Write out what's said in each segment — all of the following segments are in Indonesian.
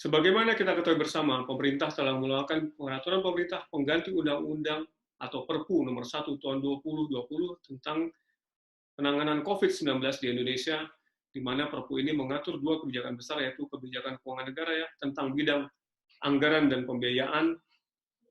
Sebagaimana kita ketahui bersama, pemerintah telah mengeluarkan peraturan pemerintah pengganti Undang-Undang atau Perpu nomor 1 tahun 2020 tentang penanganan COVID-19 di Indonesia, di mana Perpu ini mengatur dua kebijakan besar, yaitu kebijakan keuangan negara ya, tentang bidang anggaran dan pembiayaan,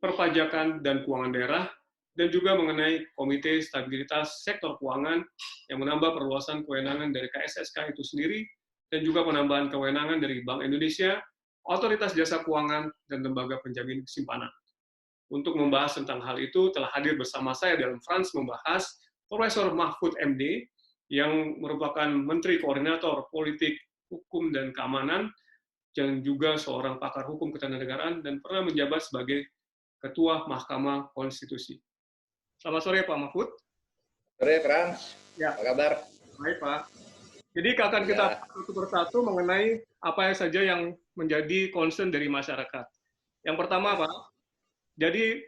perpajakan dan keuangan daerah, dan juga mengenai Komite Stabilitas Sektor Keuangan yang menambah perluasan kewenangan dari KSSK itu sendiri, dan juga penambahan kewenangan dari Bank Indonesia, Otoritas Jasa Keuangan, dan Lembaga Penjamin Simpanan. Untuk membahas tentang hal itu, telah hadir bersama saya dalam France membahas Profesor Mahfud MD, yang merupakan Menteri Koordinator Politik, Hukum, dan Keamanan, dan juga seorang pakar hukum ketenaganegaraan, dan pernah menjabat sebagai Ketua Mahkamah Konstitusi. Selamat sore, Pak Mahfud. Sore, Frans. Ya. Apa kabar? Baik, Pak. Jadi akan kita satu persatu mengenai apa saja yang menjadi concern dari masyarakat. Yang pertama, Pak, jadi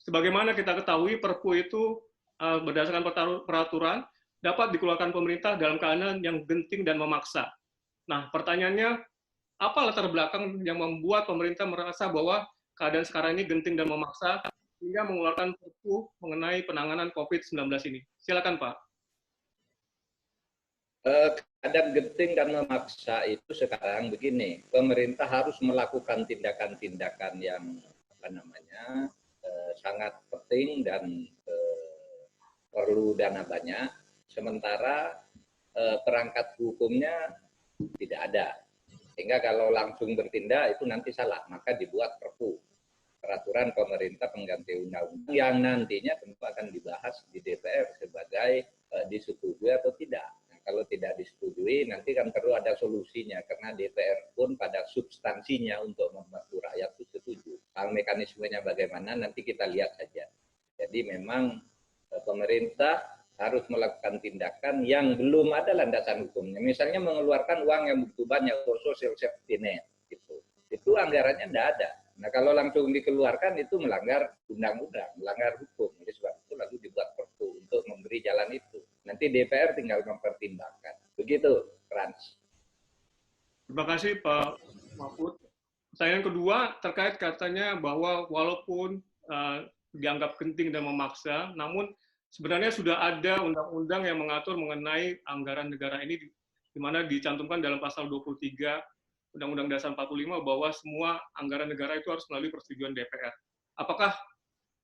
sebagaimana kita ketahui Perpu itu berdasarkan peraturan dapat dikeluarkan pemerintah dalam keadaan yang genting dan memaksa. Nah, pertanyaannya, apa latar belakang yang membuat pemerintah merasa bahwa keadaan sekarang ini genting dan memaksa hingga mengeluarkan Perpu mengenai penanganan COVID-19 ini? Silakan, Pak. Keadaan genting dan memaksa itu sekarang begini, pemerintah harus melakukan tindakan-tindakan yang sangat penting dan perlu dana banyak, sementara perangkat hukumnya tidak ada. Sehingga kalau langsung bertindak itu nanti salah, maka dibuat Perpu, peraturan pemerintah pengganti undang-undang yang nantinya tentu akan dibahas di DPR sebagai disetujui atau tidak. Kalau tidak disetujui, nanti kan perlu ada solusinya, karena DPR pun pada substansinya untuk membantu rakyat itu setuju. Hal mekanismenya bagaimana, nanti kita lihat saja. Jadi memang pemerintah harus melakukan tindakan yang belum ada landasan hukumnya. Misalnya mengeluarkan uang yang begitu banyak untuk social safety net. Gitu. Itu anggarannya tidak ada. Nah kalau langsung dikeluarkan itu melanggar undang-undang, melanggar hukum. Jadi sebab itu lalu dibuat Perpu untuk memberi jalan itu. Nanti DPR tinggal mempertimbangkan. Begitu, Frans. Terima kasih, Pak Mahfud. Pertanyaan kedua terkait katanya bahwa walaupun dianggap genting dan memaksa, namun sebenarnya sudah ada undang-undang yang mengatur mengenai anggaran negara ini, di mana dicantumkan dalam pasal 23 Undang-Undang Dasar 45 bahwa semua anggaran negara itu harus melalui persetujuan DPR. Apakah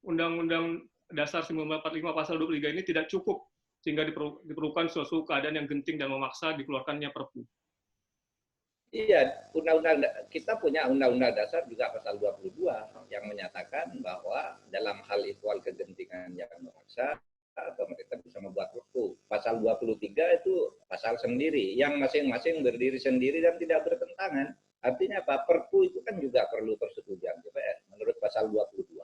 Undang-Undang Dasar 1945 pasal 23 ini tidak cukup sehingga diperlukan suatu keadaan yang genting dan memaksa dikeluarkannya Perpu? Iya, kita punya Undang-Undang Dasar juga pasal 22 yang menyatakan bahwa dalam hal ihwal kegentingan yang memaksa, pemerintah bisa membuat Perpu. Pasal 23 itu pasal sendiri, yang masing-masing berdiri sendiri dan tidak bertentangan. Artinya apa? Perpu itu kan juga perlu persetujuan DPR. Menurut pasal 22,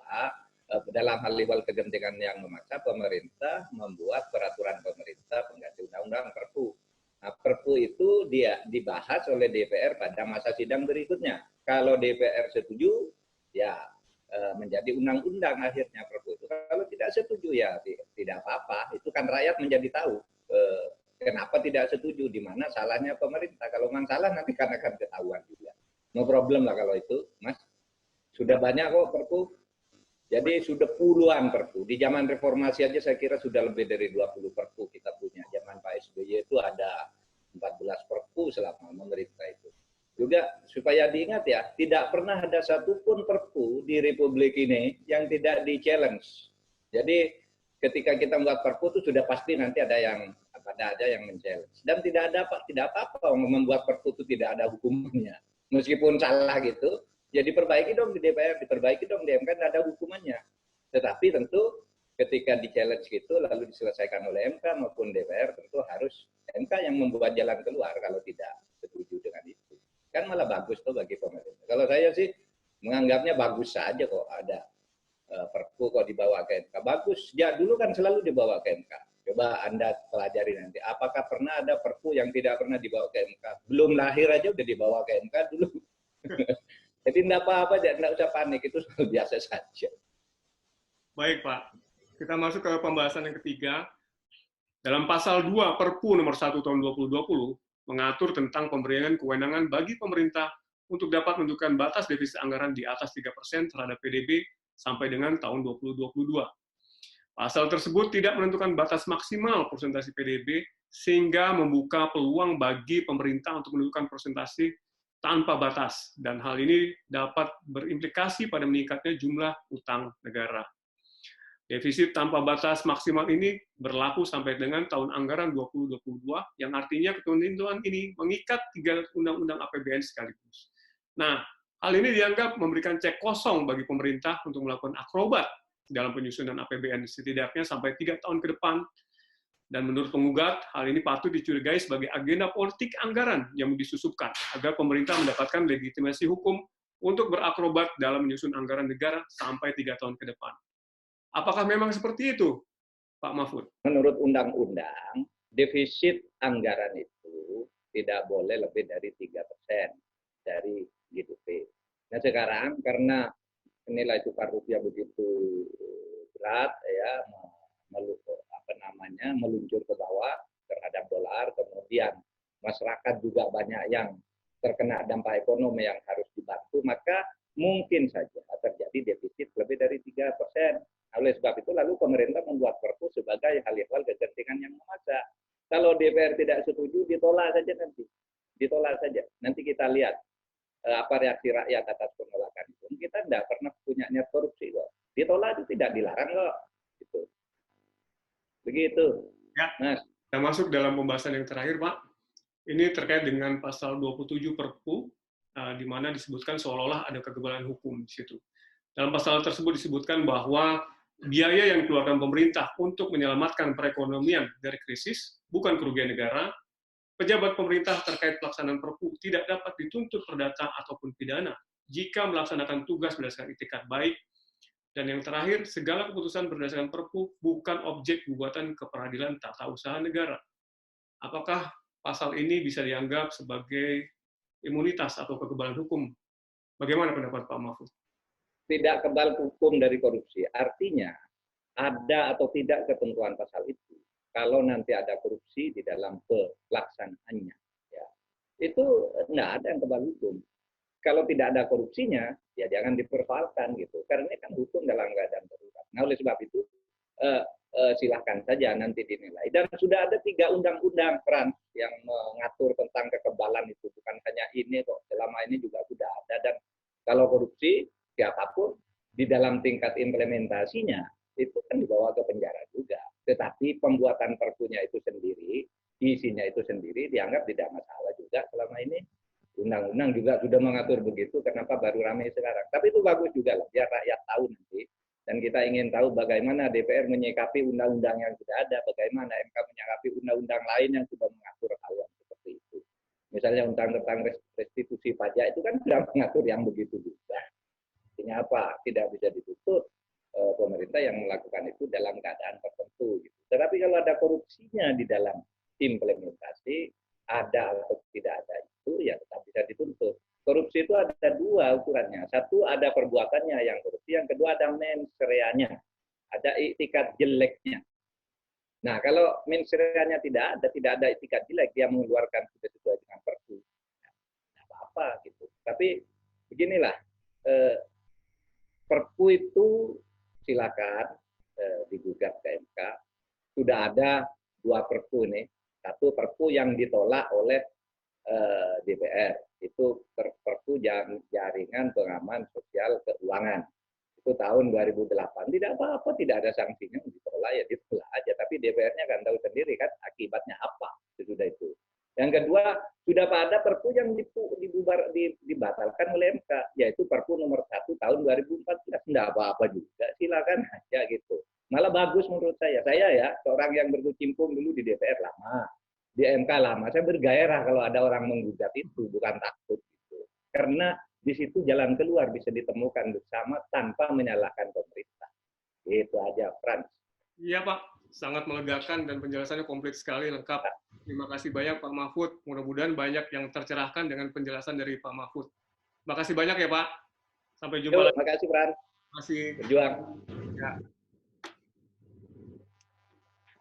dalam hal ihwal kegentingan yang memaksa, pemerintah membuat peraturan pemerintah pengganti undang-undang Perpu. Nah, Perpu itu dia dibahas oleh DPR pada masa sidang berikutnya. Kalau DPR setuju, ya menjadi undang-undang akhirnya Perpu itu. Kalau tidak setuju ya tidak apa-apa. Itu kan rakyat menjadi tahu kenapa tidak setuju, di mana salahnya pemerintah. Kalau memang salah nanti kan akan ketahuan juga. No problem lah kalau itu, Mas. Sudah banyak kok Perpu. Jadi sudah puluhan Perpu. Di zaman reformasi aja saya kira sudah lebih dari 20 Perpu kita punya. Zaman Pak SBY itu ada 14 Perpu selama memerintah itu. Juga supaya diingat ya, tidak pernah ada satupun Perpu di Republik ini yang tidak di-challenge. Jadi ketika kita membuat Perpu itu sudah pasti nanti ada yang men-challenge. Dan tidak apa-apa membuat Perpu itu tidak ada hukumannya. Meskipun salah gitu, ya diperbaiki dong di DPR, diperbaiki dong di MK, tidak ada hukumannya. Tetapi tentu ketika di-challenge gitu, lalu diselesaikan oleh MK maupun DPR, tentu harus MK yang membuat jalan keluar kalau tidak setuju dengan itu. Kan malah bagus tuh bagi pemerintah. Kalau saya sih menganggapnya bagus saja kok ada Perpu kok dibawa ke MK. Bagus, ya dulu kan selalu dibawa ke MK. Coba Anda pelajari nanti, apakah pernah ada Perpu yang tidak pernah dibawa ke MK? Belum lahir aja udah dibawa ke MK dulu. Jadi tidak apa-apa, tidak usah panik, itu biasa saja. Baik, Pak. Kita masuk ke pembahasan yang ketiga. Dalam pasal 2 Perpu nomor 1 tahun 2020 mengatur tentang pemberian kewenangan bagi pemerintah untuk dapat menentukan batas defisit anggaran di atas 3% terhadap PDB sampai dengan tahun 2022. Pasal tersebut tidak menentukan batas maksimal persentase PDB sehingga membuka peluang bagi pemerintah untuk menentukan persentase tanpa batas, dan hal ini dapat berimplikasi pada meningkatnya jumlah utang negara. Defisit tanpa batas maksimal ini berlaku sampai dengan tahun anggaran 2022, yang artinya ketentuan ini mengikat 3 undang-undang APBN sekaligus. Nah, hal ini dianggap memberikan cek kosong bagi pemerintah untuk melakukan akrobat dalam penyusunan APBN setidaknya sampai 3 tahun ke depan. Dan menurut penggugat, hal ini patut dicurigai sebagai agenda politik anggaran yang disusupkan agar pemerintah mendapatkan legitimasi hukum untuk berakrobat dalam menyusun anggaran negara sampai 3 tahun ke depan. Apakah memang seperti itu, Pak Mahfud? Menurut undang-undang, defisit anggaran itu tidak boleh lebih dari 3% dari GDP. Nah sekarang karena nilai tukar rupiah begitu berat, ya, meluncur ke bawah terhadap dolar, kemudian masyarakat juga banyak yang terkena dampak ekonomi yang harus dibantu, maka mungkin saja terjadi defisit lebih dari 3%. Oleh sebab itu lalu pemerintah membuat Perpu sebagai hal-hal kegentingan yang memaksa. Kalau DPR tidak setuju, ditolak saja nanti. Ditolak saja. Nanti kita lihat apa reaksi rakyat atas penolakan itu. Kita tidak pernah punya niat korupsi kok. Ditolak itu tidak dilarang kok. Gitu. Begitu. Ya, Mas. kita masuk dalam pembahasan yang terakhir, Pak. Ini terkait dengan pasal 27 Perpu, di mana disebutkan seolah-olah ada kekebalan hukum di situ. Dalam pasal tersebut disebutkan bahwa biaya yang dikeluarkan pemerintah untuk menyelamatkan perekonomian dari krisis bukan kerugian negara. Pejabat pemerintah terkait pelaksanaan Perpu tidak dapat dituntut perdata ataupun pidana jika melaksanakan tugas berdasarkan itikat baik. Dan yang terakhir, segala keputusan berdasarkan Perpu bukan objek gugatan ke peradilan tata usaha negara. Apakah pasal ini bisa dianggap sebagai imunitas atau kekebalan hukum? Bagaimana pendapat Pak Mahfud? Tidak kebal hukum dari korupsi. Artinya, ada atau tidak ketentuan pasal itu. Kalau nanti ada korupsi di dalam pelaksanaannya, ya, itu tidak ada yang kebal hukum. Kalau tidak ada korupsinya, ya jangan dipersoalkan gitu. Karena ini kan hukum dalam keadaan darurat. Nah, oleh sebab itu silahkan saja nanti dinilai. Dan sudah ada 3 undang-undang Frans yang mengatur tentang kekebalan itu. Bukan hanya ini kok. Selama ini juga sudah ada. Dan kalau korupsi, siapapun di dalam tingkat implementasinya itu kan dibawa ke penjara juga. Tetapi pembuatan perpunya itu sendiri, isinya itu sendiri dianggap tidak masalah juga selama ini. Undang-undang juga sudah mengatur begitu, kenapa baru ramai sekarang? Tapi itu bagus juga lah, biar rakyat tahu nanti. Dan kita ingin tahu bagaimana DPR menyikapi undang-undang yang sudah ada, bagaimana MK menyikapi undang-undang lain yang sudah mengatur hal yang seperti itu. Misalnya tentang restitusi pajak itu kan sudah mengatur yang begitu juga. Artinya apa? Tidak bisa ditutup pemerintah yang melakukan itu dalam keadaan tertentu. Gitu. Tetapi kalau ada korupsinya di dalam implementasi, ada atau tidak ada itu, ya tetap bisa dituntut. Korupsi itu ada 2 ukurannya. Satu, ada perbuatannya yang korupsi. Yang kedua, ada mens reanya. Ada itikat jeleknya. Nah, kalau mens reanya tidak ada itikat jelek, dia mengeluarkan sudah sesuai dengan Perpu. Tidak apa-apa gitu. Tapi beginilah, Perpu itu silakan digugat ke MK. Sudah ada 2 Perpu nih. Satu Perpu yang ditolak oleh DPR. Itu Perpu Jaringan Pengaman Sosial Keuangan. Itu tahun 2008. Tidak apa-apa, tidak ada sanksinya, ditolak ya ditolak aja. Tapi DPR-nya kan tahu sendiri kan akibatnya apa. Sudah itu. Yang kedua, sudah ada Perpu yang dibatalkan oleh MK, yaitu Perpu nomor 1 tahun 2014. Tidak apa-apa juga, silakan aja gitu. Malah bagus menurut saya. Saya ya, seorang yang berkecimpung dulu di DPR lama, di MK lama. Saya bergairah kalau ada orang menggugat itu, bukan takut gitu. Karena di situ jalan keluar bisa ditemukan bersama tanpa menyalahkan pemerintah. Itu aja, Frans. Iya, Pak. Sangat melegakan dan penjelasannya komplit sekali, lengkap. Terima kasih banyak, Pak Mahfud. Mudah-mudahan banyak yang tercerahkan dengan penjelasan dari Pak Mahfud. Makasih banyak ya Pak. Sampai jumpa Yuk, lagi. makasih Bran. Terima kasih. Berjuang. Ya.